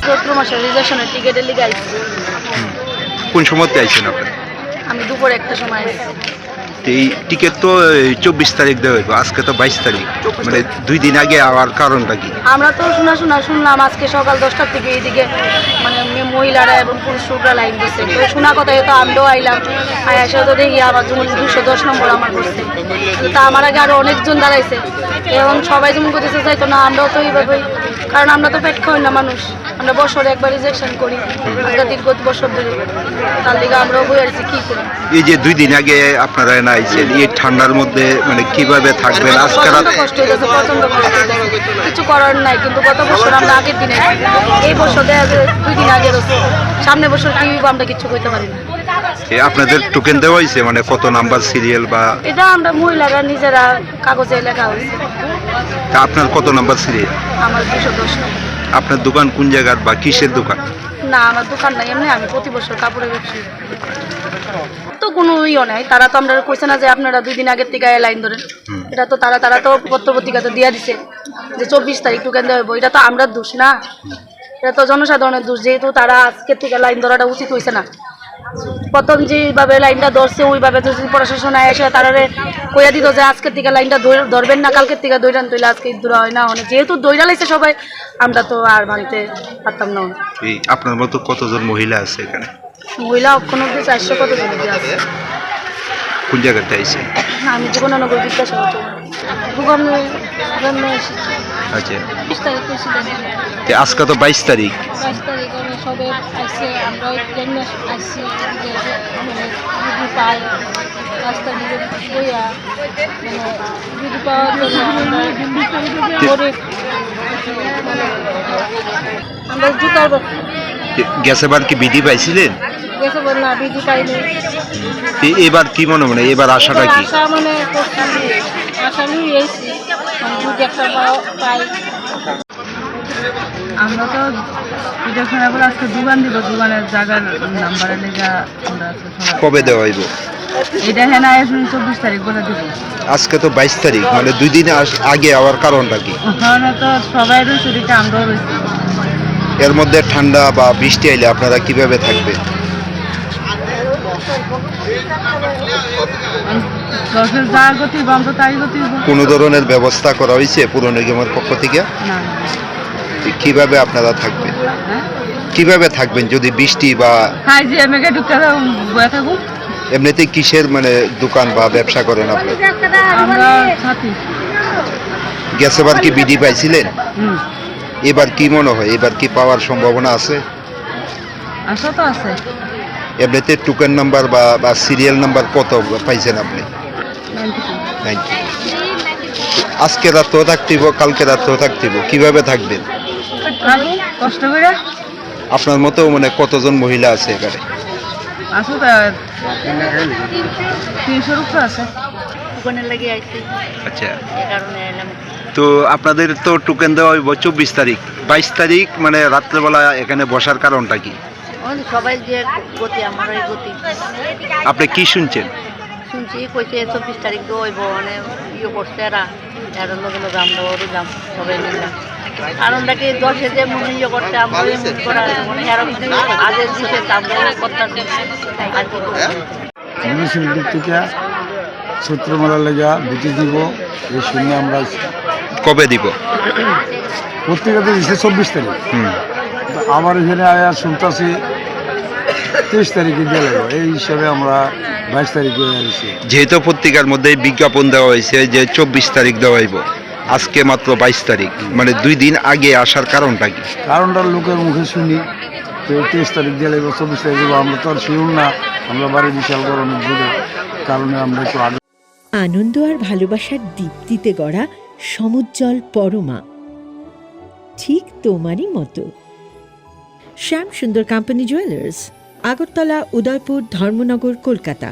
চৈত্র মাসের রিজার্ভেশনের টিকেটের লিগে আইছি। কোন সময়তে আইছেন আপনি? আমি দুপুরে একটা সময় আইছি। এই টিকিট তো 24 তারিখ দেওয়া হইব, আজকে তো 22 তারিখ, মানে 2 দিন আগে আওয়ার কারণটা কি? আমরা তো শুনলাম আজকে সকাল 10টার থেকে এইদিকে মানে মহিলারা এবং পুরুষরা লাইন দিচ্ছে। তো শোনা কথা তো আমরাও আইলাম, এসে তো দেখি আমার যেমন 210 নম্বর আমার করছে। তা আমার আগে আরও অনেকজন দাঁড়াইছে এবং সবাই যেমন করতেছে চাইতো না, আমরাও তো এইভাবেই, কারণ আমরা তো পেট খাই না মানুষ, আমরা বছরে একবার রিজেকশন করি, আমরা দীর্ঘ বছর ধরে, তার লিগে আমরাও বই আসছি কী করি। এই যে 2 দিন আগে আপনারা না আইছেন, এই ঠান্ডার মধ্যে মানে কিভাবে থাকবেন? আজকে রাত কষ্ট হইতেছে, প্রচন্ড কষ্ট হইতেছে, কিছু করার নাই। কিন্তু গত বছর আমরা আগের দিনে, এই বছর দেখা যায় 2 দিন আগে রয়েছে, সামনে বছর কি হইব আমরা কিছু করতে পারি না। আপনাদের টোকেন দেওয়া হয়েছে, মানে কত নাম্বার সিরিয়াল বা? এটা আমরা মহিলারা নিজেরা কাগজে লেখা হয়েছে। তা আপনার কত নাম্বার সিরিয়াল? আমার 210 নম্বর। আপনার দোকান কোন জায়গার বা কিসের দোকান? না, আমার দোকান নাই, এমনি আমি প্রতি বছর কাপড়ের ব্যবসায়ী। তো কোনো ইয়ে নাই, তারা তো আমরা কইছে না যে আপনারা 2 দিন আগের থেকে লাইন ধরেন। এটা তো তারা তো পত্র পত্রিকাতে দিয়া দিছে যে 24 তারিখ টোকেন দেওয়া হইব। এটা তো আমরা দোষ না, এটা তো জনসাধারণের দোষ, যেহেতু তারা আজকের থেকে লাইন ধরাটা উচিত হয়েছে না। প্রথম যেভাবে লাইনটা ধরছে ওইভাবে যদি প্রশাসন এসে তারা কইয়া দিত যে আজকের থেকে লাইনটা ধরবেন না, কালকের থেকে দৈরান তৈলে আজকে দূরা হয় না, অনেক যেহেতু দৈরা লাইছে সবাই, আমরা তো আর ভাঙতে পারতাম না। আপনার মতো কতজন মহিলা আছে এখানে? মহিলা অক্ষণ অব্দি 400 কতজন আছে। কোন জায়গাতে আইছে? আমি জীবনানগর বিদ্যাসাগর দোকানে এসেছি। আচ্ছা, 20 তারিখ আজকে তো 22 তারিখ। 22 তারিখ আমি সবে আসছে, আমরা ট্রেনে আসছি যে মানে রুগী পাই রাস্তার দিকে বইয়া, মানে রুগী পাওয়ার জন্য আমরা জুতার গ্যাস এবার কি বিধি পাইছিলেন? গেছে না, বিধি পাইনি। এবার কি মনে মনে এবার আশাটা কি? আশা মানে আশা নিয়ে এসেছি একটা পাই। আমরা তো রিজার্ভেশন আবার আজকে দোকান দিব, দোকানের জায়গার নাম্বারের লেগা আমরা কবে দেওয়া হইব? এটা হ্যাঁ না 24 তারিখ বলে দিব। আজকে তো 22 তারিখ, মানে 2 দিন আগে আওয়ার কারণটা কি? ওখানে তো সবাই রয়েছে, দিকে আমরাও রয়েছি। এর মধ্যে ঠান্ডা বা বৃষ্টি আইলে আপনারা কিভাবে থাকবেন? কোনো ধরনের ব্যবস্থা করা হয়েছে পুর নিগমের পক্ষ থেকে? কিভাবে আপনারা থাকবেন? কিভাবে থাকবেন যদি বৃষ্টি বা? এমনিতে কিসের মানে দোকান বা ব্যবসা করেন আপনি? গ্যাস এবার কি বিধি পাইছিলেন? এবার কি মনে হয়, এবার কি পাওয়ার সম্ভাবনা আছে? এমনিতে টোকেন নাম্বার বা সিরিয়াল নাম্বার কত পাইছেন আপনি? 90। আজকে রাতেও থাকতেইব, কালকে রাতেও থাকতেইব, কিভাবে থাকবেন? কষ্ট করে। আপনার মতো মানে কতজন মহিলা আছে এখানে? আছে 300 উপরে আছে। দোকানে লাগি আইছি। আচ্ছা, এই কারণে এলাম। তো আপনাদের তো টোকেন দেওয়া হইব 24 তারিখ, 22 তারিখ মানে রাত্রেবেলা এখানে বসার কারণটা কি? সবাই যে গতি, আমার এই গতি। আপনি কি শুনছেন? শুনছি কইছে 24 তারিখ হইব, মানে ইয়ে করছে এরা, এর লগে লগে আমরা ওরই যাম সবাই মিলে। কারণটা কি 10-এ যে মনে ইয়ে করছে আমরা মনে করা, মানে এরকম আগে দিচ্ছে আমরা করতেছি আর কি করবো। পুলিশের দিক থেকে সূত্রমালার লেগা বিটি দিব, এই শুনে আমরা কবে দিব? পত্রিকাতে দিচ্ছে 24 তারিখ। আমার এখানে আয়া শুনতেছি 23 তারিখে দিয়ে লাগবে, এই হিসাবে আমরা 22 তারিখে আসছি। যেহেতু পত্রিকার মধ্যে বিজ্ঞাপন দেওয়া হয়েছে যে 24 তারিখ দেওয়া হইব, আজকে মাত্র 22 তারিখ, মানে 2 দিন আগে আসার কারণটা কি? কারণটা লোকের মুখে শুনি, তো 23 তারিখ দিয়ে লাগবে, 24 তারিখ দেবো, আমরা তো আর শিউর না, আমরা বাড়ি বিশাল গরমের দূরে, কারণে আমরা একটু আগে। আনন্দ আর ভালোবাসার দীপ্তিতে গড়া সমুজ্জ্বল পরমা, ঠিক তোমারই মতো। শ্যাম সুন্দর কোম্পানি জুয়েলার্স, আগরতলা, উদয়পুর, ধর্মনগর, কলকাতা।